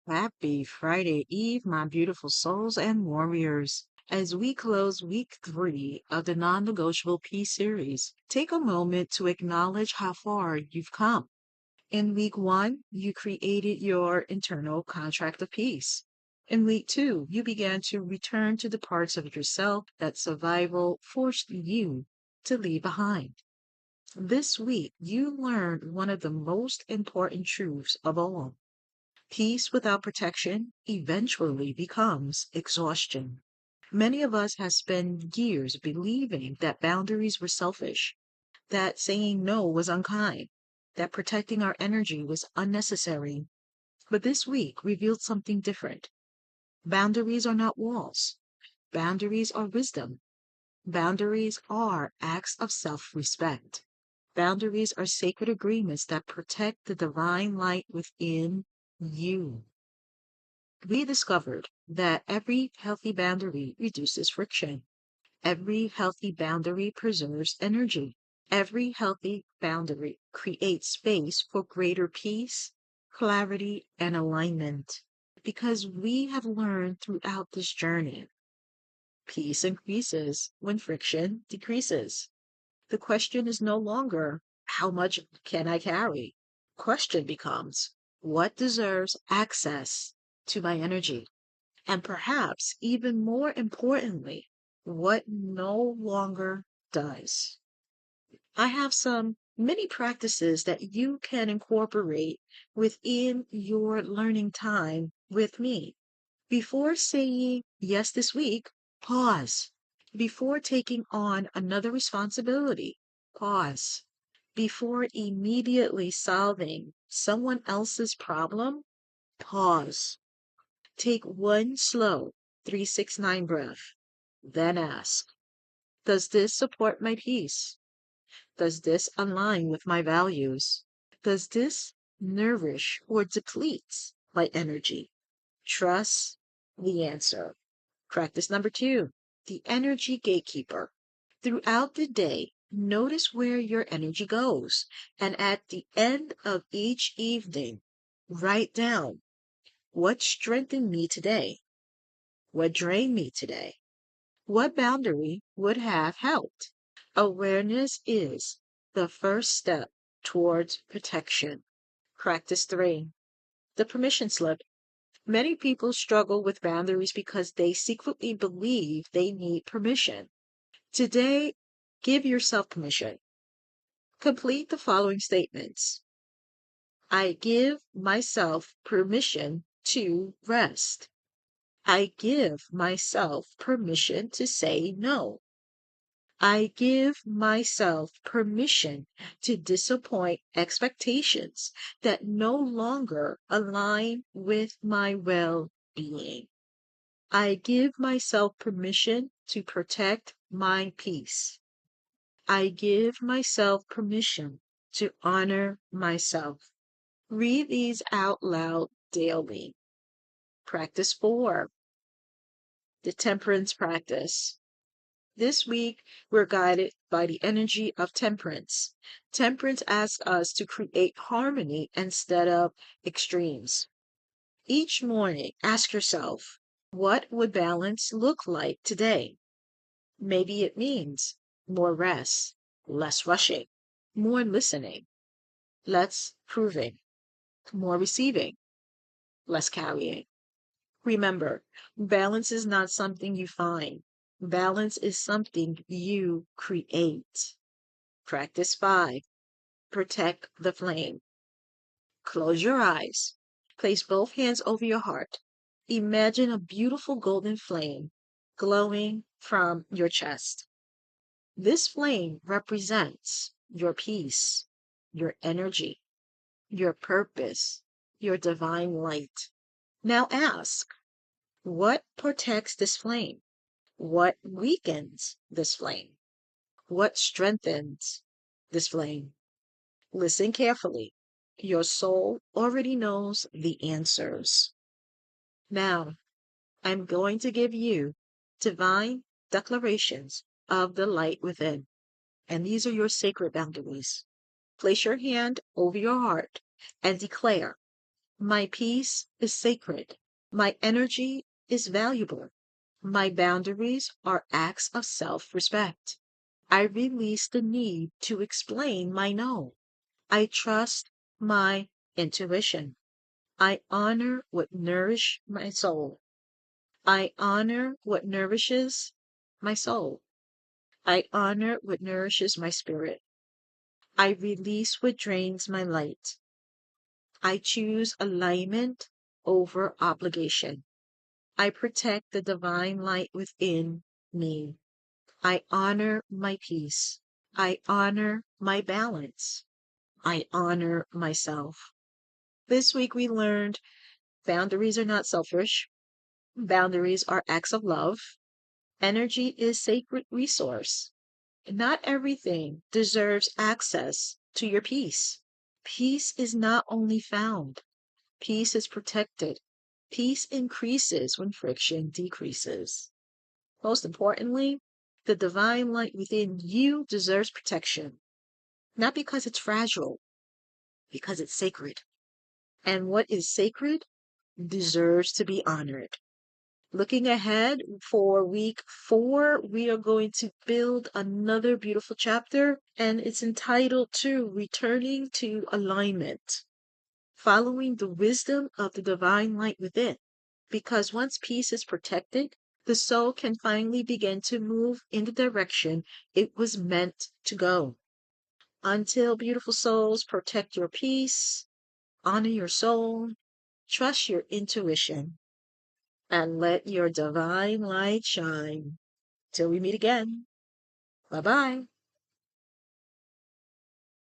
Happy Friday Eve, my beautiful souls and warriors. As we close week 3 of the non negotiable peace series, take a moment to acknowledge how far you've come. In week 1, you created your internal contract of peace. In week 2, you began to return to the parts of yourself that survival forced you to leave behind. This week, you learned one of the most important truths of all. Peace without protection eventually becomes exhaustion. Many of us have spent years believing that boundaries were selfish, that saying no was unkind, that protecting our energy was unnecessary. But this week revealed something different. Boundaries are not walls. Boundaries are wisdom. Boundaries are acts of self respect. Boundaries are sacred agreements that protect the divine light within you. We discovered that every healthy boundary reduces friction. Every healthy boundary preserves energy. Every healthy boundary creates space for greater peace, clarity, and alignment. Because we have learned throughout this journey, peace increases when friction decreases. The question is no longer, how much can I carry? Question becomes, what deserves access to my energy? And perhaps even more importantly, what no longer does. I have some mini practices that you can incorporate within your learning time with me. Before saying yes this week, pause. Before taking on another responsibility, pause. Before immediately solving someone else's problem, pause. Take one slow 3-6-9 breath. Then ask, does this support my peace? Does this align with my values? Does this nourish or deplete my energy? Trust the answer. Practice number 2, the energy gatekeeper. Throughout the day, notice where your energy goes. And at the end of each evening, write down what strengthened me today, what drained me today, what boundary would have helped. Awareness is the first step towards protection. Practice 3, the permission slip. Many people struggle with boundaries because they secretly believe they need permission. Today, give yourself permission. Complete the following statements. I give myself permission to rest. I give myself permission to say no. I give myself permission to disappoint expectations that no longer align with my well being. I give myself permission to protect my peace. I give myself permission to honor myself. Read these out loud daily. Practice 4, the temperance practice. This week, we're guided by the energy of temperance. Temperance asks us to create harmony instead of extremes. Each morning, ask yourself, what would balance look like today? Maybe it means more rest, less rushing, more listening, less proving, more receiving, less carrying. Remember, balance is not something you find. Balance is something you create. Practice 5, protect the flame. Close your eyes. Place both hands over your heart. Imagine a beautiful golden flame glowing from your chest. This flame represents your peace, your energy, your purpose, your divine light. Now ask, what protects this flame? What weakens this flame? What strengthens this flame? Listen carefully. Your soul already knows the answers. Now, I'm going to give you divine declarations of the light within. And these are your sacred boundaries. Place your hand over your heart and declare, My peace is sacred. My energy is valuable. My boundaries are acts of self respect. I release the need to explain my no. I trust my intuition. I honor what nourish my soul. I honor what nourishes my soul. I honor what nourishes my spirit. I release what drains my light. I choose alignment over obligation. I protect the divine light within me. I honor my peace. I honor my balance. I honor myself. This week we learned boundaries are not selfish. Boundaries are acts of love. Energy is sacred resource. Not everything deserves access to your peace. Peace is not only found, peace is protected. Peace increases when friction decreases. Most importantly, the divine light within you deserves protection, not because it's fragile, because it's sacred. And what is sacred deserves to be honored. Looking ahead for week 4, we are going to build another beautiful chapter, and it's entitled to Returning to Alignment, following the wisdom of the divine light within. Because once peace is protected, the soul can finally begin to move in the direction it was meant to go. Until beautiful souls, protect your peace, honor your soul, trust your intuition, and let your divine light shine. Till we meet again. Bye bye.